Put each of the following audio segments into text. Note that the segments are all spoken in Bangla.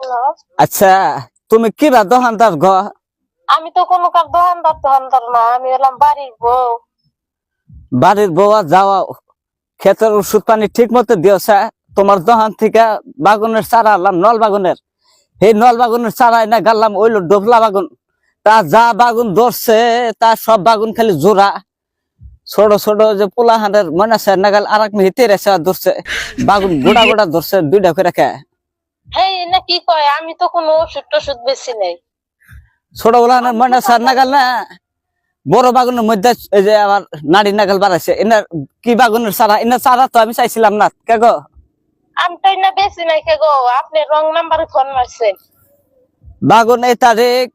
হ্যালো। আচ্ছা, তুমি কিরা দোকানদার গো? আমি তো কোনো কার দোকানদার না, আমি হলাম বাড়ির বউ। বাড়ির বউ আর যাওয়া ক্ষেতের ওষুধ পানি ঠিক মতো দিয়েছে? তোমার দোকান থেকে বাগুনের চারা আনলাম, নল বাগুনের। এই নল বাগুনের চারা এনে গাললাম, ওইল ডোফলা বাগুন। তা যা বাগুন ধরছে তা সব বাগুন খালি জোড়া। ছোট ছোট যে পোলাহানের মনে আছে নাগাল আর এক মিহি তেরেছে ধরছে, বাগুন গোড়া গোড়া ধরছে দুইটা করে রেখে। হেই না কি কয়, আমি তো কোনো ওষুধ টষুধ বেশি নেই। ছোট পোলাহানের মনে আছে নাগাল না, বড় বাগুনের মধ্যে এই যে আমার নারী নাগাল বাড়াইছে। এনার কি বাগুনের চারা? এনার চারা তো আমি চাইছিলাম না, কে গো? আমি তো না বেশি নাই কে গো, আপনি রং নাম্বারে ফোন মারছেন। বাগুন এই তারিখ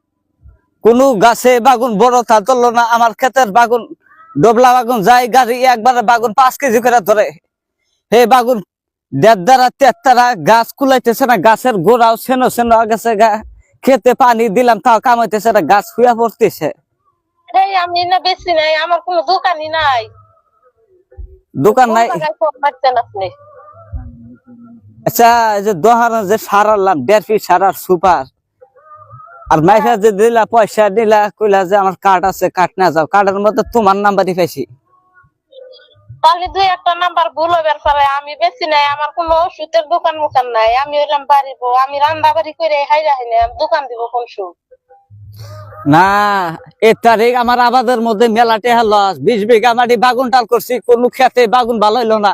কোন গাছে বাগুন বড় তা ধরলো না। আমার ক্ষেতের বাগুন ডবলা বাগুন যায় গাড়ি একবারে বাগুন 5 কেজি করে ধরে। হে বাগুন দেড় তেতারা গাছ কুলাইতেছে না, গাছের গোড়াও সেনো সেনো গেছে গা। খেতে পানি দিলাম তাও কামাইতেছে না, গাছ শুয়া পড়তেছে। হেই আমি না বেশি নাই, আমার কোনো দোকানই নাই। দোকান নাই? ফোন মারছেন আপনি। আচ্ছা, এই যে দোহানা যে সার আনলাম 1.5 ফিট সারার সুপার, আর মাইফা যে দিলা পয়সা দিলা, কইলা যে আমার কার্ড আছে, কার্ড না যাও। কার্ডের মধ্যে তোমার নাম্বারই পাইছি। তাহলে দুই একটা নাম্বার ভুল হবার পরে আমি বেশি নাই, আমার কোনো ওষুধের দোকান মোকান নাই। আমি হলাম বাড়ির বউ, আমি রান্না বাড়ি করে হাইরা হাইনা দোকান দিব কোন সুখ? না, এ তারিখ আমার আবাদের মধ্যে মেলাটে লস। 20 বিঘা মাটি বাগুন টাল করছি, কোন খেতে বাগুন ভালো হইলো না।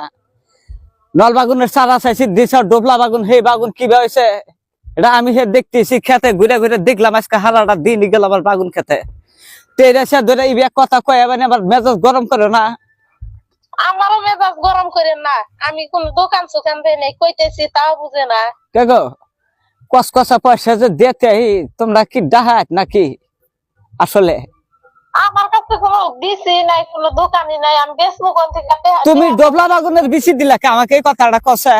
নল বাগুনের চারা চাইছি দিছ, ডোবলা বাগুন। হে বাগুন কি হয়েছে এটা আমি হে দেখতেছি, খেতে ঘুরে ঘুরে দেখলাম। আজকে হারাটা দিন গেল আমার বাগুন খেতে। তেরাশা ধরে এই কথা কয়ে আবার মেজাজ গরম করে না। আমারও মেজাজ গরম করেন না, আমি কোন দোকান সোকান দেই নাই, কইতেছি তাও বুঝে না। কে গো, কসকসা পয়সা যে দিতে তোমরা কি ডাহাত নাকি আসলে? আমার কাছে কোনো দিছি নাই, কোনো দোকানই নাই, আমি বেচবো কোন থেকে? তুমি ডবলা বাগুনের বেশি দিলা কে আমাকে? এই কথাটা কষা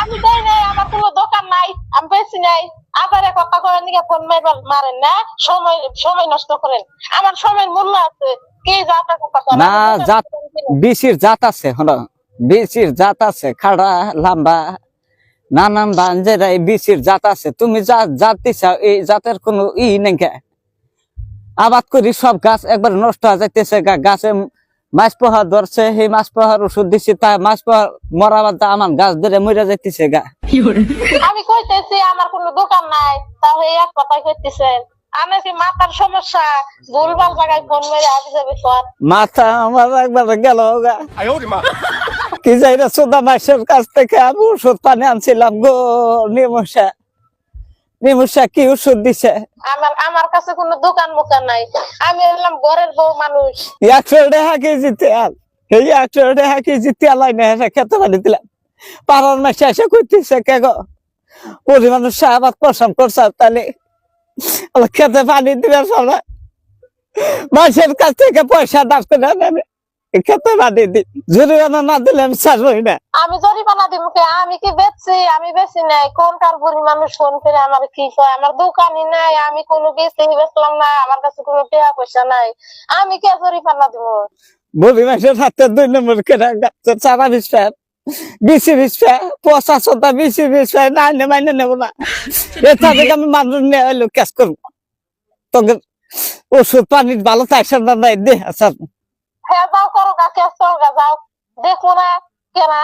আমি দেই নাই, আমার কোনো দোকান নাই, আমি বেশি নাই। আবার কথা কয়েন দিকে ফোন মারেন না, সময় সময় নষ্ট করেন। আমার সময়ের মূল্য আছে। কি জাতা কথা করেন? না, জাত বিসির জাত আছে, হলো বিসির জাত আছে, খাড়া লম্বা নানান বাঞ্জেরা এই বিসির জাত আছে। তুমি যা জাত দিছাও এই জাতের কোনো নেই। আবাদ করি সব গাছ একবার নষ্ট হয়ে যাইতেছে। গাছে মাছ পোহা ধরছে, সেই মাছ পোহার ওষুধ দিচ্ছি, তা মাছ পোহা মরা বাদ আমার গাছ ধরে মরে যাইতেছে গা। আমি কইতেছি আমার কোনো দোকান নাই, তাহলে এক কথাই কইতেছেন। আমি কি মাথার সমস্যা? ভুলভাল জায়গায় ফোন মেরে আসি যাবে ফোন। মাথা আমার একবার গেল গা। কি যাই না, সোদা মাসের কাছ থেকে আমি ওষুধ পানি আনছিলাম গো। নিমুষা নিমুষা কি ওষুধ দিছে? আমার কাছে কোনো দোকান মোকান নাই, আমি হলাম ঘরের বউ মানুষ। 100 টাকা কেজি তেল, এই 100 টাকা কেজি তেল আইনে খেতে পানি দিলাম। পাড়ার মাসে এসে কইতেছে কে গো, পরিমাণ সাহাবাদ পছন্দ করছে, তাহলে খেতে পানি দিবে সবাই মাসের কাছ থেকে পয়সা দাস করে নেবে, খেতে পানি দি। জরিমানা না দিলে আমি ছাড়বই না। আমি জরিমানা দিব কে? আমি কি বেচছি? আমি বেশি নাই। কোনকার বুড়ি মানুষ ফোন করে আমার কি কয়? আমার দোকানই নাই, আমি কোনো বেশি বেচলাম না, আমার কাছে কোনো টাকা পয়সা নাই, আমি কে জরিমানা দিব? বুড়ি মাসের হাতে 2 নম্বর করে চারা বিস্পা, বিসি বিস্পা, 50 বিসি বিস্পা না মাইনে নেবো না। এটা থেকে আমি মানুষ নিয়ে এলো ক্যাশ করবো। তোকে ওষুধ পানি ভালো চাইছে না নাই দে। আচ্ছা হ্যাঁ, যাও করো গা, কেস করো গা, যাও। দেখো না কেনা?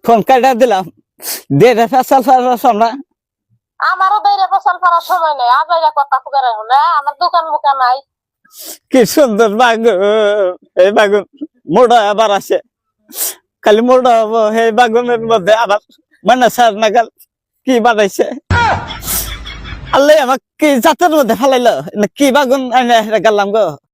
ফোন কাটা দিলাম, দে রে ফেসাল ফেসাল না। আমারও বাইরে ফসল করার সময় নেই, আজ কথা খুব না, আমার দোকান মুখা নাই। কি সুন্দর বাগুন, এই বাগুন মোড়া আবার আছে, খালি মোড়া হবো। এই বাগুনের মধ্যে আবার মানে সার নাগাল কি বানাইছে আল্লাহ, আমাকে কি জাতের মধ্যে ফেলাইলো, কি বাগুন গেলাম গো।